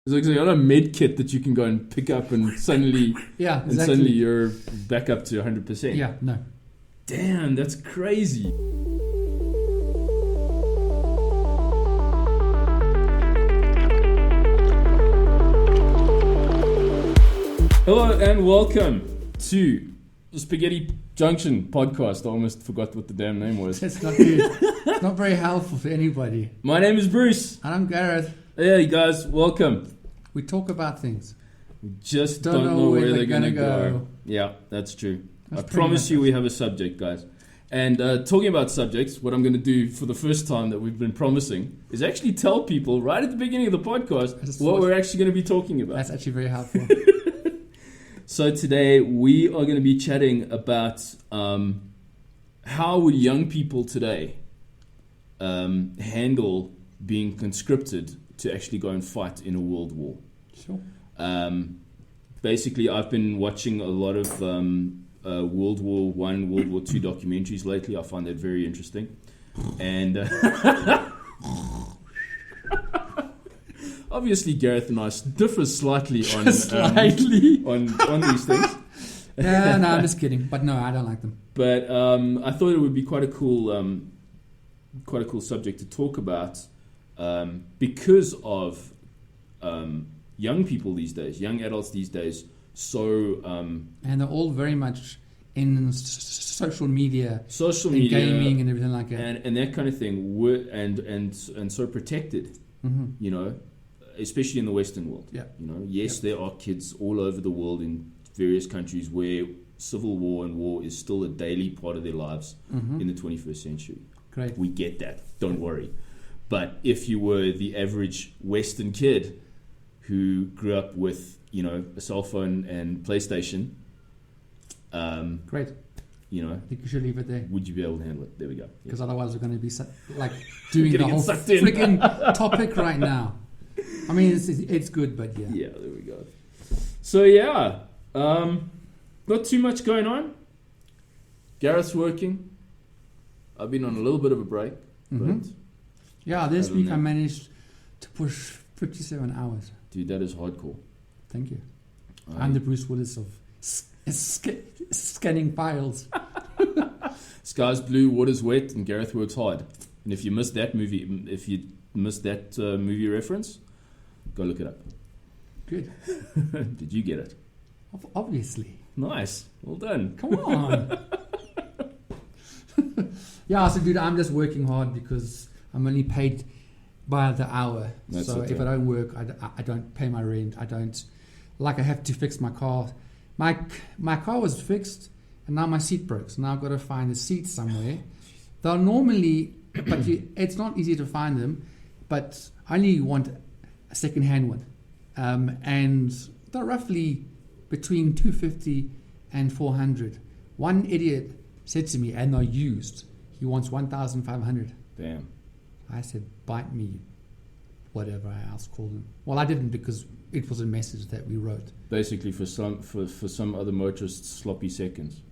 It's like a med kit that you can go and pick up and suddenly, Yeah, and exactly. suddenly you're back up to 100%. Yeah, no. Damn, that's crazy. Hello and welcome to the Spaghetti Junction podcast. I almost forgot what the damn name was. It's not good. It's not very helpful for anybody. My name is Bruce. And I'm Gareth. Hey guys, welcome. We talk about things. We just don't know where they're gonna go. Yeah, that's true. That's I promise much you we have a subject, guys. And talking about subjects, what I'm going to do for the first time that we've been promising is actually tell people right at the beginning of the podcast what we're actually going to be talking about. That's actually very helpful. So today we are going to be chatting about how would young people today handle being conscripted to actually go and fight in a world war. Sure. Basically, I've been watching a lot of World War I, World War II documentaries lately. I find that very interesting. And obviously, Gareth and I differ slightly on on these things. Yeah, no, I'm just kidding. But no, I don't like them. But I thought it would be quite a cool subject to talk about because of young people these days, young adults these days. So and they're all very much in social media, gaming, and everything like that, and that kind of thing, and so protected, you know, especially in the Western world. Yeah, you know, yes, there are kids all over the world in various countries where civil war and war is still a daily part of their lives in the 21st century. Great, we get that. Don't worry. But if you were the average Western kid who grew up with, you know, a cell phone and PlayStation, great. You know, I think you should leave it there. Would you be able to handle it? There we go. Because otherwise, we're going to be doing the whole freaking topic right now. I mean, it's good, but yeah. Yeah, there we go. So yeah, not too much going on. Gareth's working. I've been on a little bit of a break, but yeah, this week I managed to push 57 hours. Dude, that is hardcore. Thank you. I'm the Bruce Willis of scanning files. Sky's blue, water's wet, and Gareth works hard. And if you missed that movie, movie reference, go look it up. Good. Did you get it? Obviously. Nice. Well done. Come on. Yeah, so dude, I'm just working hard because I'm only paid by the hour. That's so okay. If I don't work, I don't pay my rent. I have to fix my car. My car was fixed, and now my seat broke. So now I've got to find a seat somewhere. They're normally, but it's not easy to find them. But I only want a second-hand one, and they're roughly between $250 and $400. One idiot said to me, and they're used, he wants $1,500. Damn. I said, bite me, whatever I else called him. Well, I didn't because it was a message that we wrote. Basically, for some other motorists, sloppy seconds.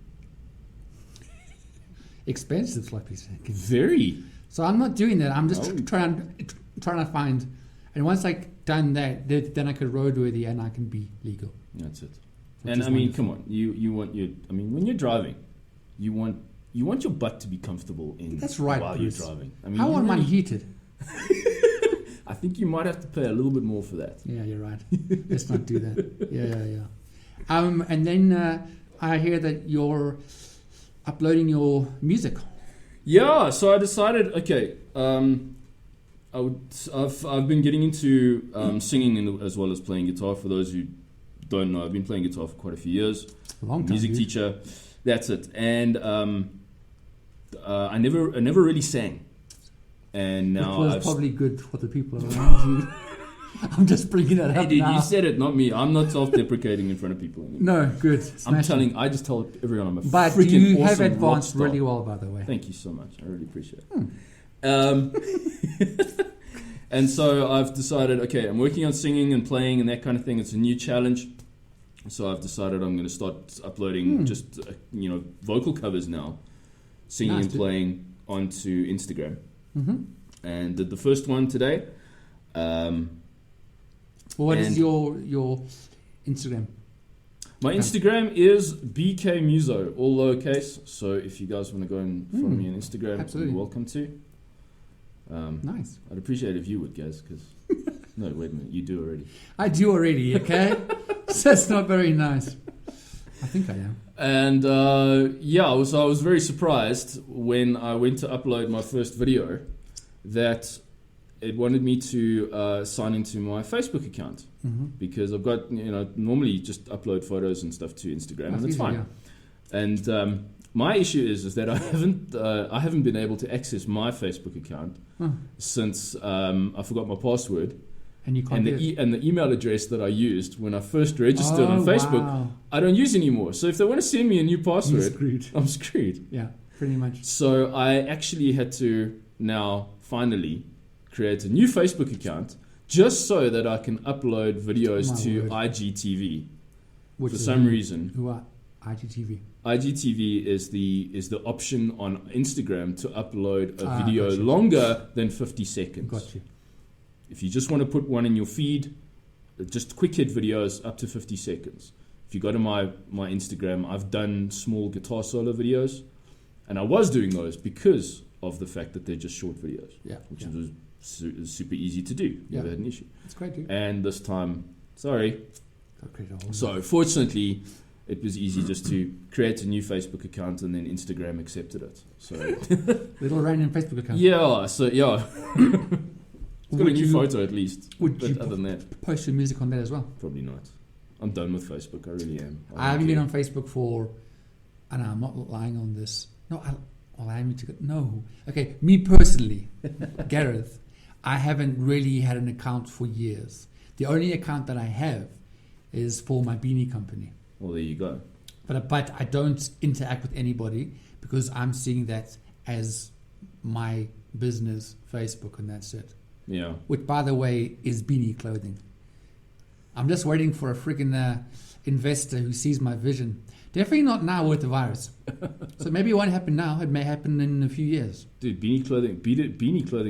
Expensive sloppy seconds. Very. So I'm not doing that. I'm just trying to find. And once I've done that, then I could roadworthy and I can be legal. That's it. And I mean, come on, you want your. I mean, when you're driving, you want your butt to be comfortable in. That's right, while Bruce. you're driving. I mean, I want mine heated. I think you might have to pay a little bit more for that. Yeah, you're right. Let's not do that. Yeah. And then I hear that you're uploading your music. Yeah, so I decided. Okay, I've been getting into singing as well as playing guitar. For those who don't know, I've been playing guitar for quite a few years. A long time. Music teacher. That's it. And I never really sang. And now it was probably good for the people around you. I'm just bringing that up Hey, dude, now. you said it, not me. I'm not self-deprecating in front of people anymore. No, good. I just tell everyone I'm a but freaking you awesome have advanced rock star. really well, by the way. Thank you so much. I really appreciate it. And so I've decided, okay, I'm working on singing and playing and that kind of thing. It's a new challenge. So I've decided I'm going to start uploading just, vocal covers now, singing and playing onto Instagram. And did the first one today. Well, what is And your Instagram? my Instagram is BK Muso, all lowercase. So if you guys want to go and follow me on Instagram, absolutely. you're welcome to. Nice. I'd appreciate it if you would, guys, because... No, wait a minute. You do already. I do already, okay? So that's not very nice. I think I am. And so I was very surprised when I went to upload my first video that it wanted me to sign into my Facebook account, because I've got, normally you just upload photos and stuff to Instagram, and it's fine. Yeah. And my issue is that I haven't been able to access my Facebook account since I forgot my password. And you can't and the email address that I used when I first registered on Facebook, I don't use anymore. So if they want to send me a new password, I'm screwed. Yeah, pretty much. So I actually had to now finally create a new Facebook account just so that I can upload videos to IGTV. For some reason. Who are IGTV? IGTV is the option on Instagram to upload a video longer than 50 seconds. Got you. If you just want to put one in your feed, just quick hit videos up to 50 seconds. If you go to my Instagram, I've done small guitar solo videos, and I was doing those because of the fact that they're just short videos, which was super easy to do. Never had an issue. It's great, dude. And this time, so fortunately, it was easy just to create a new Facebook account, and then Instagram accepted it. So little random Facebook account. Yeah. So yeah. It's got a new photo at least. Would you other than that, post your music on that as well? Probably not. I'm done with Facebook. I really am. I haven't been on Facebook for, and I'm not lying on this. No, no. Okay, me personally, Gareth, I haven't really had an account for years. The only account that I have is for my beanie company. Well, there you go. But I don't interact with anybody because I'm seeing that as my business Facebook, and that's it. Yeah. Which, by the way, is beanie clothing. I'm just waiting for a freaking investor who sees my vision. Definitely not now with the virus. So maybe it won't happen now. It may happen in a few years. Dude, beanie clothing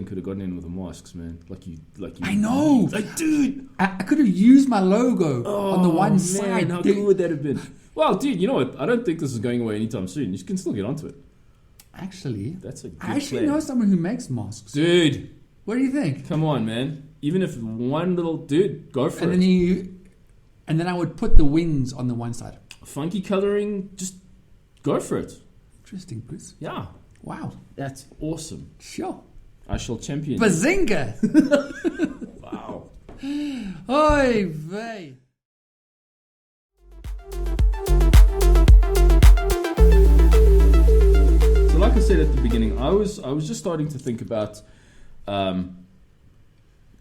could have gotten in with the masks, man. Like you. I know. Like, dude, I could have used my logo on the one side. How cool would that have been? Well, dude, you know what? I don't think this is going away anytime soon. You can still get onto it. Actually, that's a good I actually plan. know someone who makes masks. Dude. What do you think? Come on, man. Even if one little dude, go for it. And then I would put the wings on the one side. Funky coloring, just go for it. Interesting, Bruce. Yeah. Wow. That's awesome. Sure. I shall champion. Bazinga! Wow. Oy vey. So like I said at the beginning, I was just starting to think about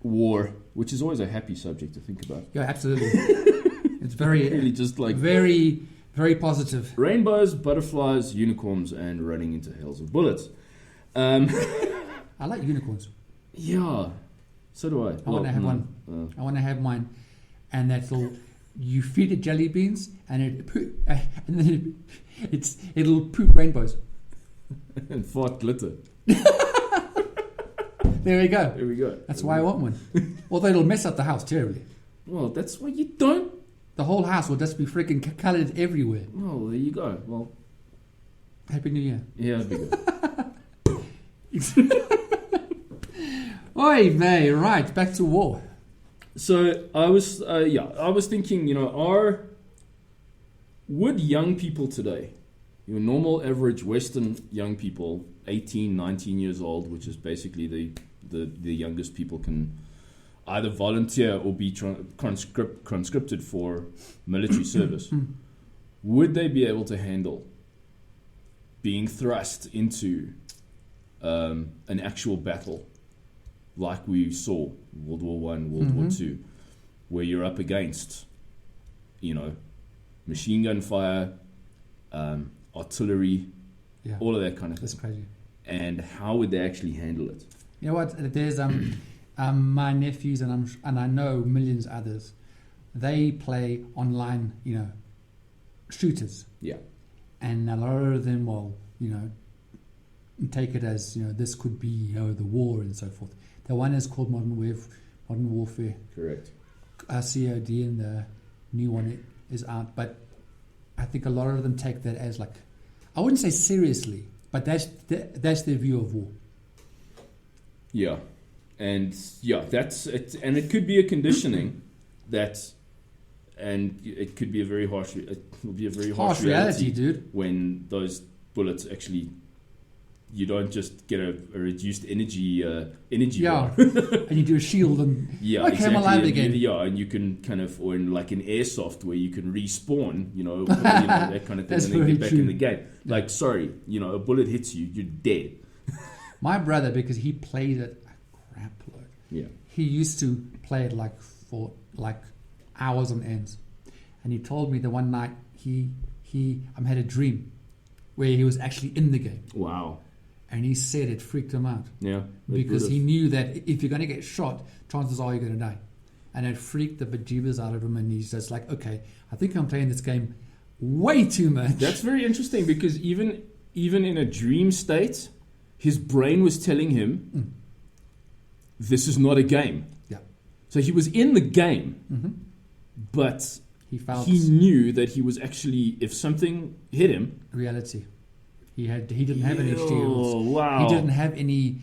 war, which is always a happy subject to think about. Yeah, absolutely. It's very really just like very, very positive. Rainbows, butterflies, unicorns, and running into hails of bullets. I like unicorns. Yeah, so do I. I want to have one. I want to have mine, and you feed it jelly beans, and then it'll poop rainbows and fart glitter. There we go. There we go. That's why I want one. Although it'll mess up the house terribly. Well, that's why you don't. The whole house will just be freaking coloured everywhere. Well, there you go. Well, Happy New Year. Yeah, that'd be good. Oy vey, right, back to war. So I was thinking, would young people today, your normal average Western young people, 18, 19 years old, which is basically the youngest people can either volunteer or be conscripted for military service, would they be able to handle being thrust into an actual battle like we saw World War I, World War II, where you're up against, machine gun fire, artillery, all of that kind of thing. That's crazy. And how would they actually handle it? You know what? There's my nephews and I know millions others. They play online, shooters. Yeah. And a lot of them will, take it as this could be the war and so forth. The one is called Modern Warfare. Correct. COD and the new one is out, but I think a lot of them take that as like, I wouldn't say seriously, but that's their view of war. Yeah, and that's it, and it could be a conditioning that, and it could be a very harsh. It will be a very harsh reality, dude. When those bullets actually, you don't just get a reduced energy bar. And you do a shield and okay, exactly. I'm alive again. And you can kind of, or in like in airsoft where you can respawn, that kind of thing, and then get back in the game. Like, sorry, a bullet hits you, you're dead. My brother, because he played it a crap load. Yeah. He used to play it for hours on ends, and he told me that one night he had a dream where he was actually in the game. Wow. And he said it freaked him out. Yeah. Because he knew that if you're going to get shot, chances are you're going to die. And it freaked the bejeebers out of him, and he's just like, okay, I think I'm playing this game way too much. That's very interesting, because even in a dream state, his brain was telling him, this is not a game. Yeah. So he was in the game, but he knew that he was actually, if something hit him... Reality. He didn't have any shields. Wow. He didn't have any,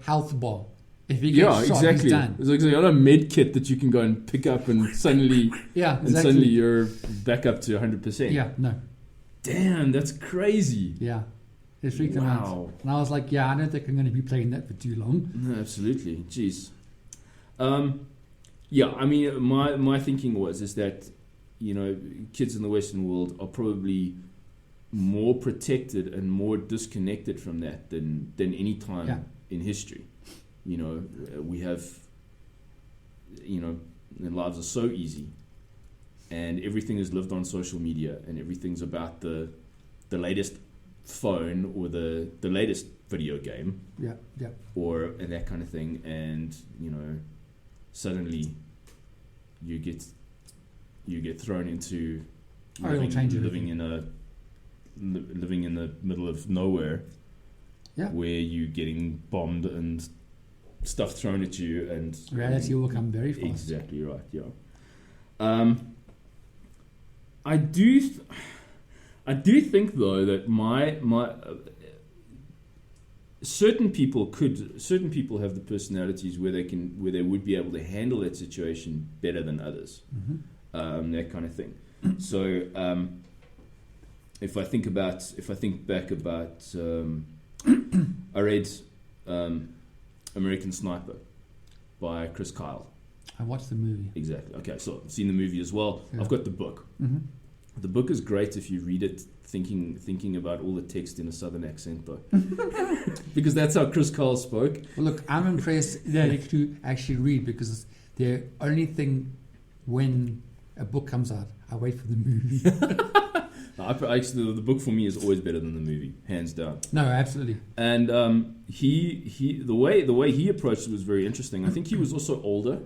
health bar. If he gets shot, exactly. he's done. It's like a med kit that you can go and pick up, and suddenly, suddenly you're back up to 100%. Yeah, no. Damn, that's crazy. Yeah, it freaked him out. And I was like, I don't think I'm going to be playing that for too long. No, absolutely. Jeez. I mean, my thinking is that, kids in the Western world are probably more protected and more disconnected from that than any time in history. We have, their lives are so easy, and everything is lived on social media, and everything's about the latest phone or the latest video game, or that kind of thing, and suddenly you get thrown into living in the middle of nowhere, where you're getting bombed and stuff thrown at you, and reality will come very fast. Exactly right. Yeah. I do think though that my certain people have the personalities where they would be able to handle that situation better than others. That kind of thing. So if I think back about I read American Sniper by Chris Kyle. I watched the movie. Exactly. Okay, so I've seen the movie as well. Yeah. I've got the book. The book is great if you read it thinking about all the text in a southern accent, though. Because that's how Chris Kyle spoke. Well, look, I'm impressed that you actually read, because the only thing when a book comes out, I wait for the movie. Actually, the book for me is always better than the movie, hands down. No, absolutely. And the way he approached it was very interesting. I think he was also older.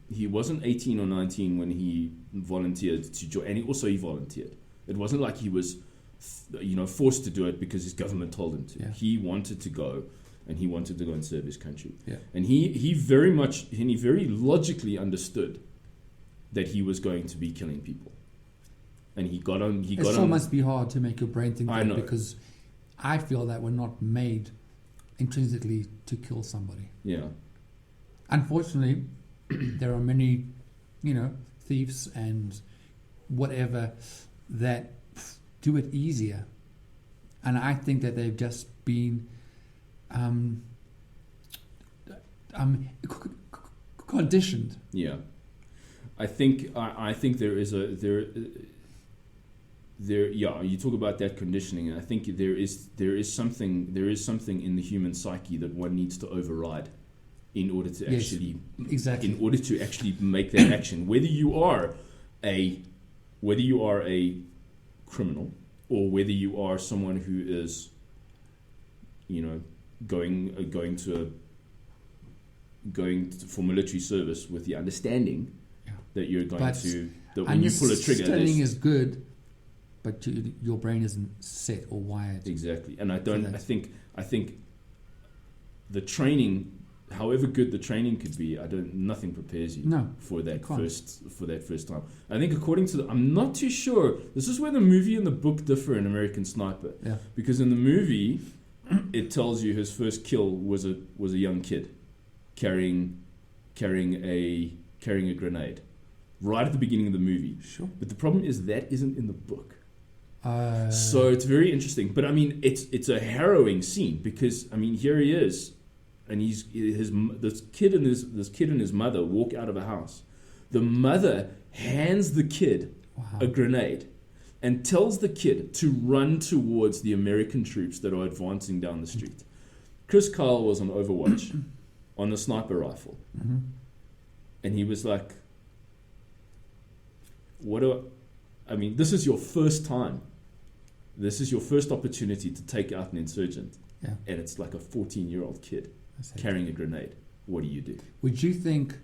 He wasn't 18 or 19 when he volunteered to join, and he volunteered. It wasn't like he was, forced to do it because his government told him to. Yeah. He wanted to go, and he wanted to go and serve his country. Yeah. And he very logically understood that he was going to be killing people. And he got on. It still must be hard to make your brain think that, because I feel that we're not made intrinsically to kill somebody. Yeah. Unfortunately, there are many, thieves and whatever that do it easier, and I think that they've just been conditioned. Yeah. I think there is you talk about that conditioning, and I think there is something in the human psyche that one needs to override in order to actually make that action, whether you are a criminal or whether you are someone who is going for military service with the understanding that you're going that when you pull a trigger, understanding is good, but your brain isn't set or wired. Exactly. And I think the training however good the training could be, nothing prepares you No, for that can't. first time. I think according to I'm not too sure. This is where the movie and the book differ in American Sniper. Yeah. Because in the movie, it tells you his first kill was a young kid carrying a grenade right at the beginning of the movie. Sure. But the problem is that isn't in the book. So it's very interesting. But I mean, it's a harrowing scene because I mean, here he is, and this kid and his mother walk out of a house. The mother hands the kid a grenade and tells the kid to run towards the American troops that are advancing down the street. Chris Kyle was on Overwatch on a sniper rifle, and he was like, this is your first time. This is your first opportunity to take out an insurgent. Yeah. And it's like a 14-year-old kid carrying a grenade. What do you do? Would you think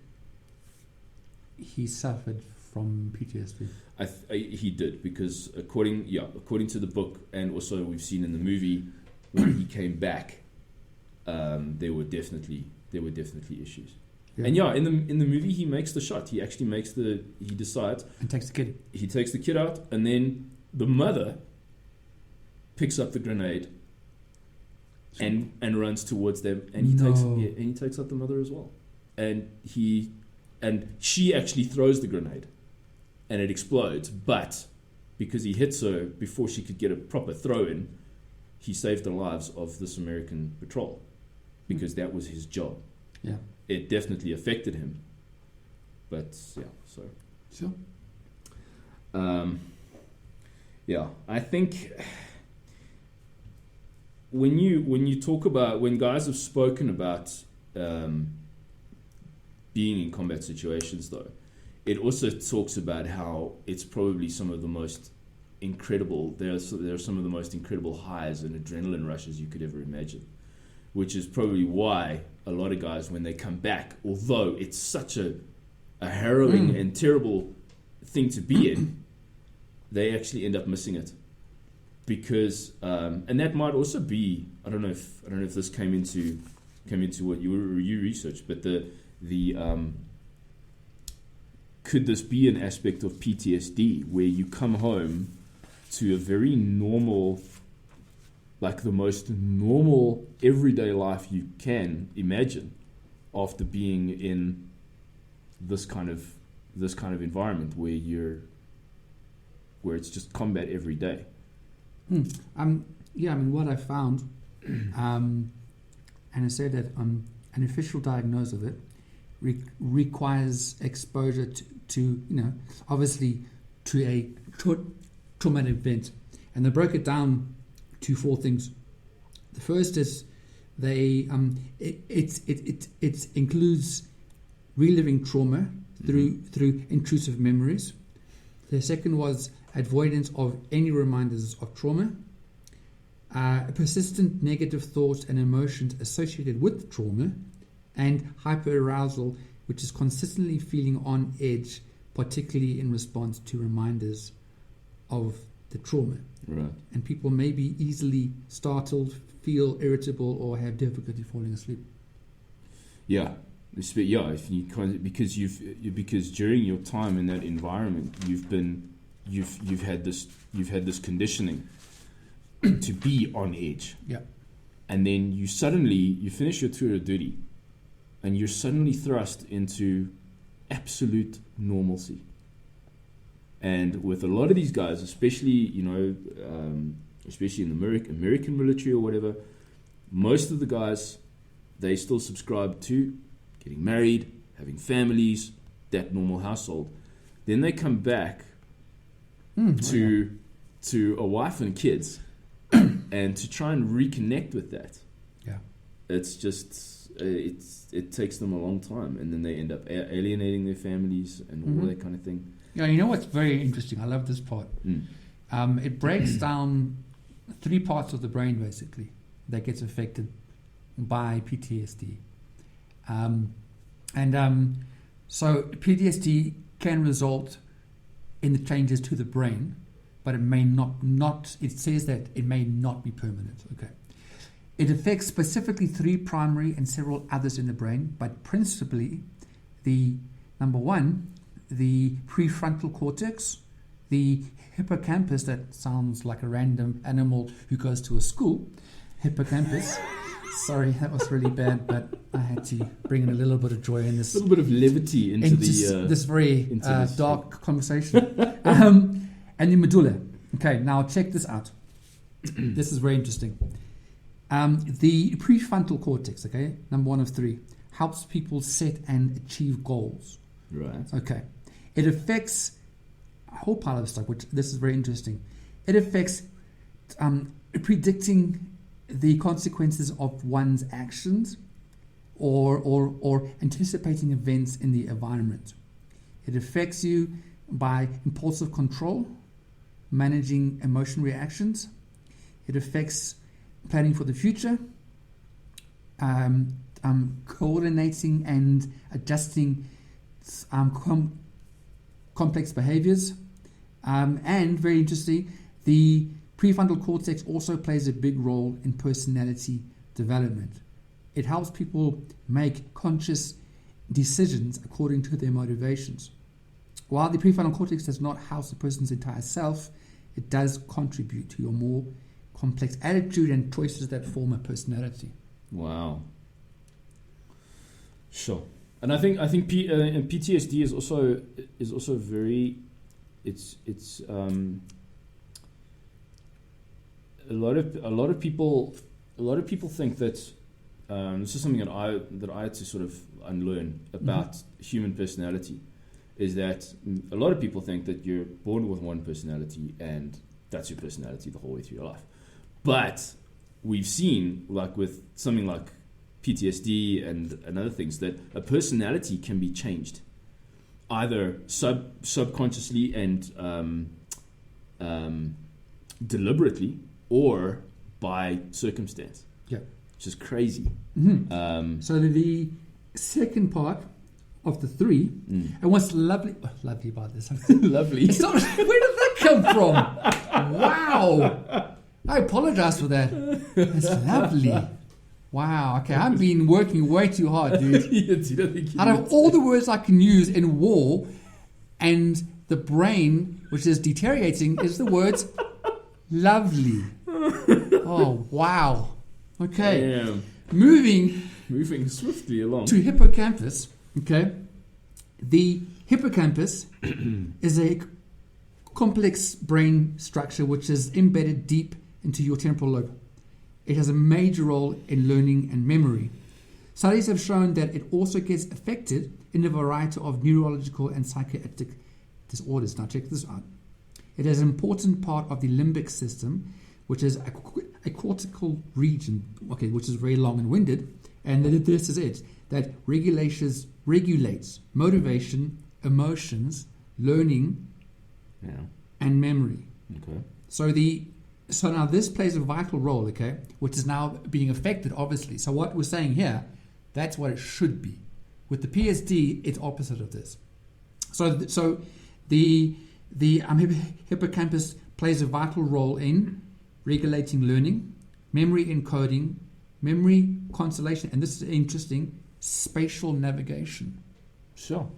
he suffered from PTSD? He did, because according to the book, and also we've seen in the movie, when he came back, there were definitely issues. Yeah. And in the movie he makes the shot. He actually he decides and takes the kid. He takes the kid out, and then the mother picks up the grenade and runs towards them, and he takes out the mother as well. And she actually throws the grenade, and it explodes. But because he hits her before she could get a proper throw in, he saved the lives of this American patrol, because that was his job. Yeah. It definitely affected him, but Sure. I think when guys have spoken about being in combat situations, though, it also talks about how it's probably some of the most incredible. There are some of the most incredible highs and adrenaline rushes you could ever imagine, which is probably why a lot of guys, when they come back, although it's such a harrowing and terrible thing to be in, they actually end up missing it, because and that might also be, I don't know if this came into what you researched, but the could this be an aspect of PTSD where you come home to a very normal, like the most normal everyday life you can imagine, after being in this kind of environment where it's just combat every day? What I found, and I said that an official diagnosis of it requires exposure to obviously to a traumatic event, and they broke it down to 4 things. The first is it includes reliving trauma through intrusive memories. The second was avoidance of any reminders of trauma, persistent negative thoughts and emotions associated with trauma, and hyperarousal, which is consistently feeling on edge, particularly in response to reminders of the trauma. Right. And people may be easily startled, feel irritable, or have difficulty falling asleep. Yeah. If you because during your time in that environment, you've had this conditioning to be on edge. Yeah. And then you finish your tour of duty, and you're suddenly thrust into absolute normalcy. And with a lot of these guys, especially in the American military or whatever, most of the guys, they still subscribe to getting married, having families, that normal household. Then they come back to a wife and kids, and to try and reconnect with that. Yeah, it's just it takes them a long time, and then they end up alienating their families and all that kind of thing. Yeah, you know what's very interesting? I love this part. It breaks down 3 parts of the brain basically that gets affected by PTSD. So PTSD can result in the changes to the brain, but it may not. It says that it may not be permanent. Okay, It affects specifically 3 primary and several others in the brain, but principally the number 1, the prefrontal cortex, the hippocampus, that sounds like a random animal who goes to a school, hippocampus. Sorry, that was really bad, but I had to bring in a little bit of joy in this. A little bit of levity into this very this dark conversation. And the medulla. Okay, now check this out. This is very interesting. The prefrontal cortex, okay, number 1 of 3, helps people set and achieve goals. Right. Okay. It affects a whole pile of stuff, which this is very interesting. It affects predicting the consequences of one's actions or anticipating events in the environment. It affects you by impulsive control, managing emotion reactions. It affects planning for the future, coordinating and adjusting complex behaviors, and very interesting, the prefrontal cortex also plays a big role in personality development. It helps people make conscious decisions according to their motivations. While the prefrontal cortex does not house a person's entire self, it does contribute to your more complex attitude and choices that form a personality. Wow. Sure. And I think PTSD is also very, it's a lot of people think that this is something that I had to sort of unlearn about human personality, is that a lot of people think that you're born with one personality and that's your personality the whole way through your life. But we've seen, like with something like PTSD and other things, that a personality can be changed either subconsciously and deliberately, or by circumstance. Yeah, which is crazy. So the second part of the 3, and what's lovely about this? Lovely. It's not, where did that come from? Wow. I apologize for that. It's lovely. Wow. Okay, I've been working way too hard, dude. Out of all the words I can use in war, and the brain, which is deteriorating, is the words lovely. Oh, wow. Okay. Damn. Moving swiftly along to hippocampus. Okay. The hippocampus is a complex brain structure which is embedded deep into your temporal lobe. It has a major role in learning and memory. Studies have shown that it also gets affected in a variety of neurological and psychiatric disorders. Now check this out. It is an important part of the limbic system, which is a cortical region, okay, which is very long and winded, and this is it, that regulates motivation, emotions, learning, and memory. Okay. So now this plays a vital role, okay, which is now being affected, obviously. So what we're saying here, that's what it should be. With the PSD, it's opposite of this. So the hippocampus plays a vital role in regulating learning, memory encoding, memory consolidation, and this is interesting, spatial navigation. Sure.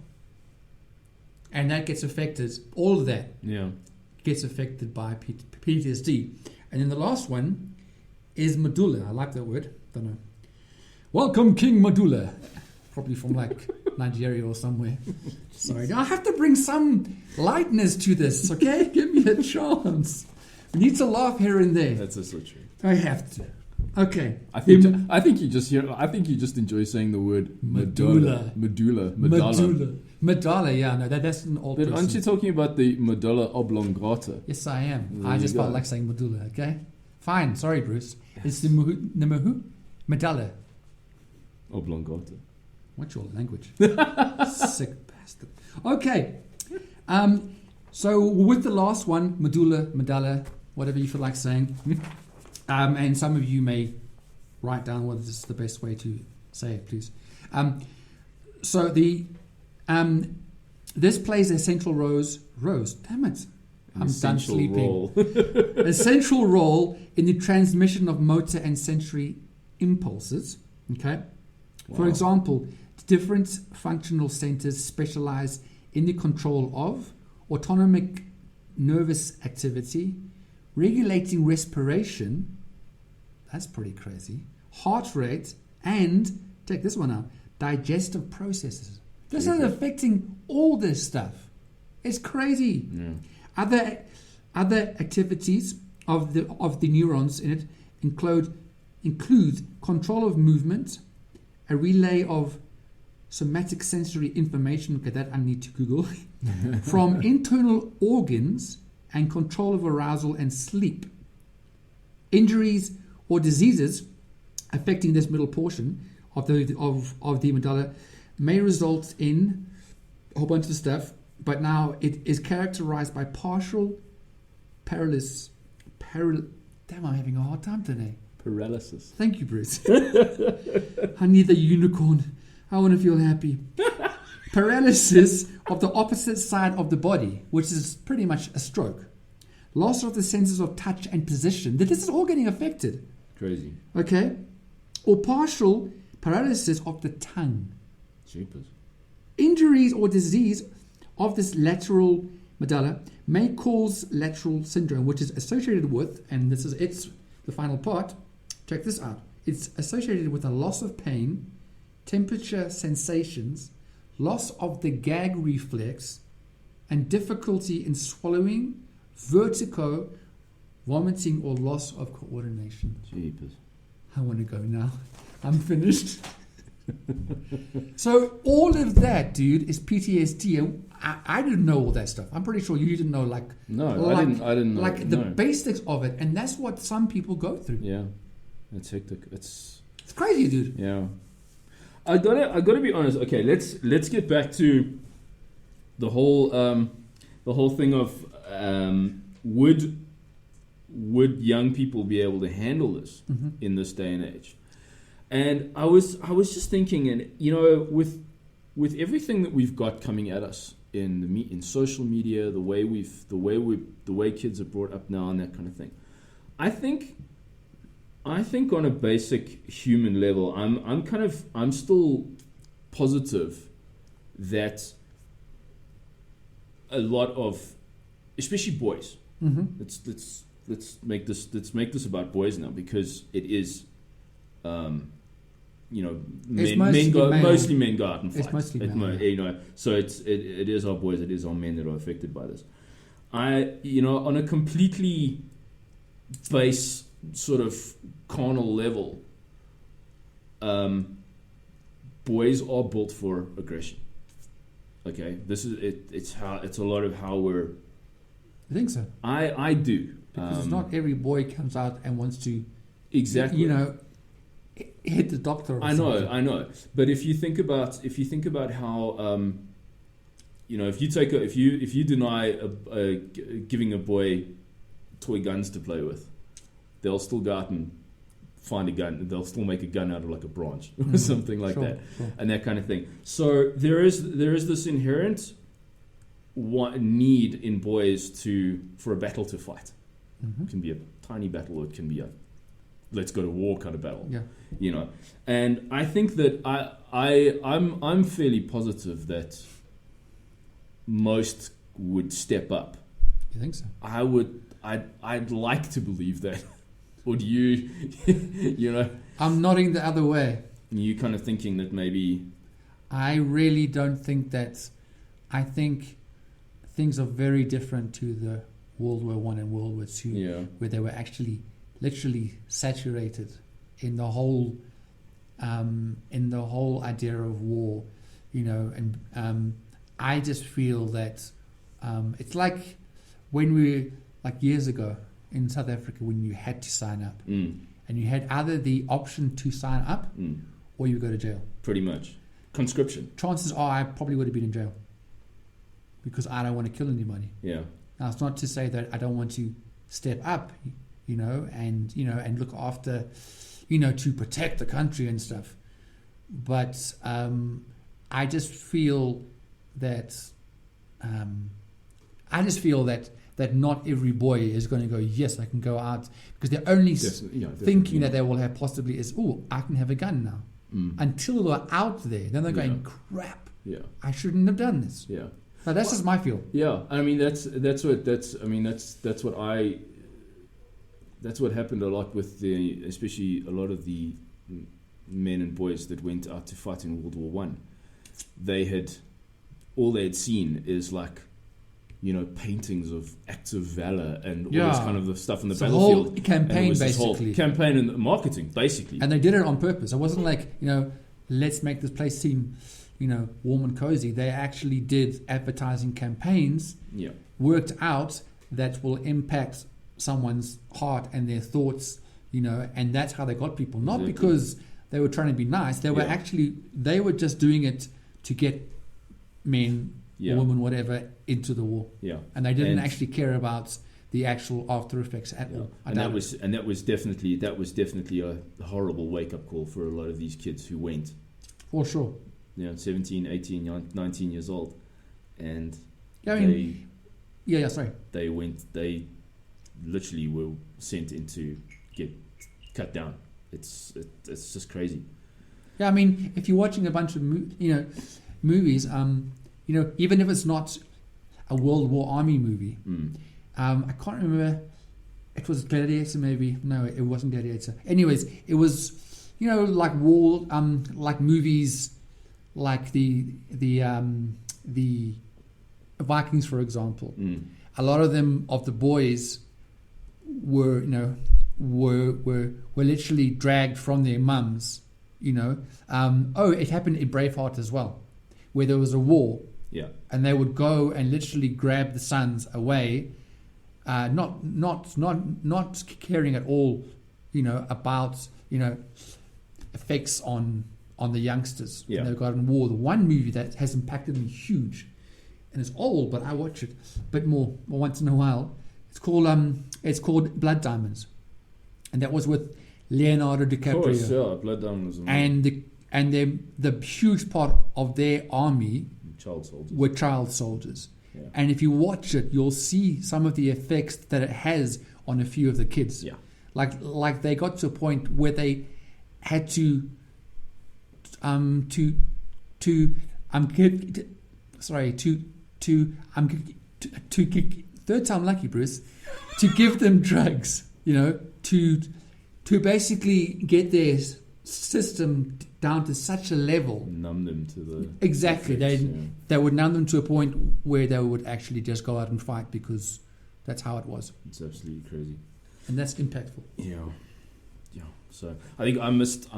And that gets affected, all of that gets affected by PTSD. And then the last one is medulla. I like that word. Don't know. Welcome, King Medulla. Probably from like Nigeria or somewhere. Sorry. I have to bring some lightness to this, okay? Give me a chance. We need to laugh here and there. That's so true. I have to. Okay. I think you just enjoy saying the word medulla. Medulla, yeah, no, that's an old person. Aren't you talking about the medulla oblongata? Yes, I am. I just felt like saying medulla, okay? Fine, sorry, Bruce. It's the medulla. Oblongata. What's your language? Sick bastard. Okay. So with the last one, medulla, whatever you feel like saying. And some of you may write down what is the best way to say it, please. So this plays a central rose. Damn it! I'm done sleeping. A central role in the transmission of motor and sensory impulses. Okay. Wow. For example, different functional centers specialize in the control of autonomic nervous activity, regulating respiration. That's pretty crazy. Heart rate, and take this one out, digestive processes. This is affecting all this stuff. It's crazy. Yeah. Other activities of the neurons in it include control of movement, a relay of somatic sensory information, okay, that I need to Google, from internal organs, and control of arousal and sleep. Injuries or diseases affecting this middle portion of the medulla may result in a whole bunch of stuff, but now it is characterized by partial paralysis. Damn, I'm having a hard time today. Paralysis. Thank you, Bruce. I need the unicorn. I want to feel happy. Paralysis of the opposite side of the body, which is pretty much a stroke. Loss of the senses of touch and position. This is all getting affected. Crazy. Okay? Or partial paralysis of the tongue. Jeepers. Injuries or disease of this lateral medulla may cause lateral syndrome, which is associated with, and this is the final part, check this out, it's associated with a loss of pain, temperature sensations, loss of the gag reflex, and difficulty in swallowing, vertigo, vomiting, or loss of coordination. Jeepers. I want to go now. I'm finished. So all of that, dude, is PTSD. And I didn't know all that stuff. I'm pretty sure you didn't know, I didn't know. Like the basics of it, and that's what some people go through. Yeah, it's hectic. It's crazy, dude. Yeah, I gotta be honest. Okay, let's get back to the whole thing of would young people be able to handle this in this day and age? And I was just thinking, and with everything that we've got coming at us in social media, the way kids are brought up now, and that kind of thing, I think on a basic human level, I'm still positive that a lot of, especially boys, let's make this about boys now, because it is. Mostly men go out and fight. It's mostly men. So it is our boys, it is our men that are affected by this. On a completely base sort of carnal level, boys are built for aggression. Okay, this is it. It's a lot of how we're. I think so. I do, because not every boy comes out and wants to. Exactly. Hit the doctor. I know. But if you think about how, if you deny giving a boy toy guns to play with, they'll still go out and find a gun. They'll still make a gun out of like a branch or something like that, and that kind of thing. So there is this inherent need in boys for a battle to fight. It can be a tiny battle, or it can be a let's go to war kind of battle. Yeah. And I think that I'm fairly positive that most would step up. You think so? I'd like to believe that. Or do you I'm nodding the other way. You kind of thinking that maybe. I really don't think that. I think things are very different to the World War I and World War II, where they were actually literally saturated in the whole idea of war, and I just feel that it's like when we years ago in South Africa, when you had to sign up, and you had either the option to sign up or you go to jail. Pretty much conscription. Chances are I probably would have been in jail because I don't want to kill anybody. Yeah. Now it's not to say that I don't want to step up. And look after, to protect the country and stuff. But I just feel that that not every boy is going to go, yes, I can go out, because they're only thinking that they will have possibly is, oh, I can have a gun now. Until they're out there, then they're going, crap, I shouldn't have done this. Now, that's just my feel. I mean, that's what happened a lot with especially a lot of the men and boys that went out to fight in World War One. All they had seen is like, paintings of acts of valor and all this kind of the stuff on the battlefield. Whole campaign, basically. Campaign and marketing, basically. And they did it on purpose. It wasn't like, let's make this place seem, warm and cozy. They actually did advertising campaigns, worked out that will impact someone's heart and their thoughts, and that's how they got people. Not because they were trying to be nice. They were just doing it to get men or women, whatever, into the war. And they didn't actually care about the actual after effects at all. That was definitely a horrible wake up call for a lot of these kids who went. For sure. 17, 18, 19 years old, and sorry. They literally were sent in to get cut down. It's just crazy. Yeah, I mean, if you're watching a bunch of movies, even if it's not a World War Army movie, I can't remember. It was Gladiator, maybe. No, it wasn't Gladiator. Anyways, it was like war, like movies, like the Vikings, for example. A lot of the boys were literally dragged from their mums. It happened in Braveheart as well, where there was a war. And they would go and literally grab the sons away, not caring at all, about effects on the youngsters. They've got in war. The one movie that has impacted me huge, and it's old, but I watch it a bit more once in a while. It's called Blood Diamonds, and that was with Leonardo DiCaprio. Of course, Blood Diamonds. And the huge part of their army were child soldiers. And if you watch it, you'll see some of the effects that it has on a few of the kids. Like they got to a point where they had to third time lucky, Bruce, to give them drugs, to basically get their system down to such a level, numb them to the exactly effects, they would numb them to a point where they would actually just go out and fight, because that's how it was. It's absolutely crazy, and that's impactful. So I think I missed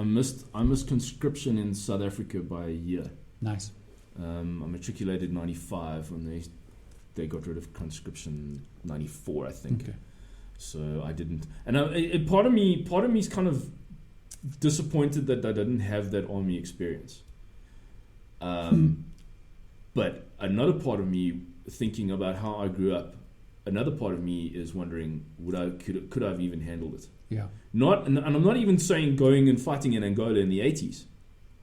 conscription in South Africa by a year. Nice. I matriculated 95 when they got rid of conscription 94, I think. Okay. So I didn't, and part of me is kind of disappointed that I didn't have that army experience. But another part of me, thinking about how I grew up, another part of me is wondering, could I have even handled it? And I'm not even saying going and fighting in Angola in the 80s.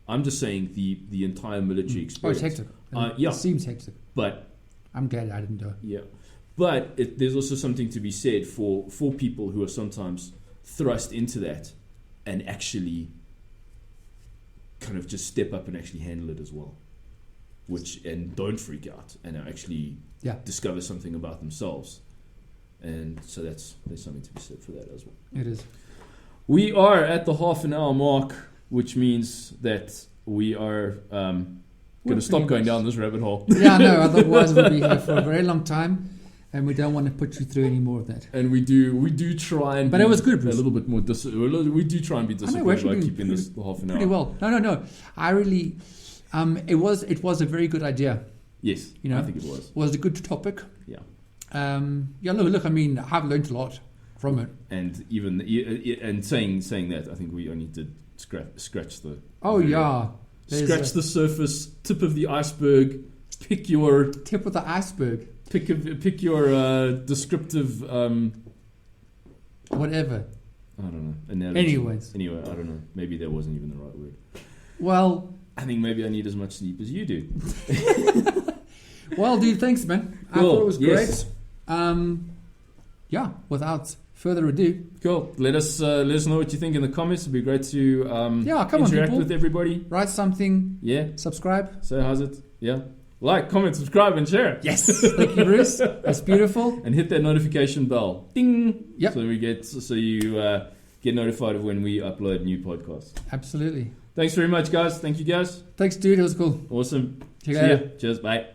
I'm just saying the entire military experience. It's hectic. It seems hectic. But I'm glad I didn't do it. Yeah. But there's also something to be said for people who are sometimes thrust into that and actually kind of just step up and actually handle it as well. And don't freak out and actually discover something about themselves. And so there's something to be said for that as well. It is. We are at the half an hour mark, which means that we are going to stop going down this rabbit hole. Otherwise we'll be here for a very long time, and we don't want to put you through any more of that. And we do try and, but it was good, Bruce. A little bit more. We do try and be disciplined by keeping this half an hour. Pretty well. No. I really, it was a very good idea. Yes, I think it was. Was a good topic. Yeah. Look. I mean, I've learned a lot from it. And even saying that, I think we only did scratch the. Scratch the surface, tip of the iceberg. Pick your tip of the iceberg. Pick your descriptive. Whatever. I don't know. Analogy. Anyway, I don't know. Maybe that wasn't even the right word. Well, I think maybe I need as much sleep as you do. Well, dude, thanks, man. Cool. I thought it was great. Yeah, without further ado, Cool. Let us know what you think in the comments. It'd be great to come on, interact people. with everybody. Write something, Yeah. subscribe. So how's it? Yeah. Like, comment, subscribe, and share. Yes, thank you, Bruce. That's beautiful. And hit that notification bell. Ding. Yep. So you get notified of when we upload new podcasts. Absolutely. Thanks very much, guys. Thank you, guys. Thanks, dude. It was cool. Awesome. See you See later. ya. Cheers. Bye.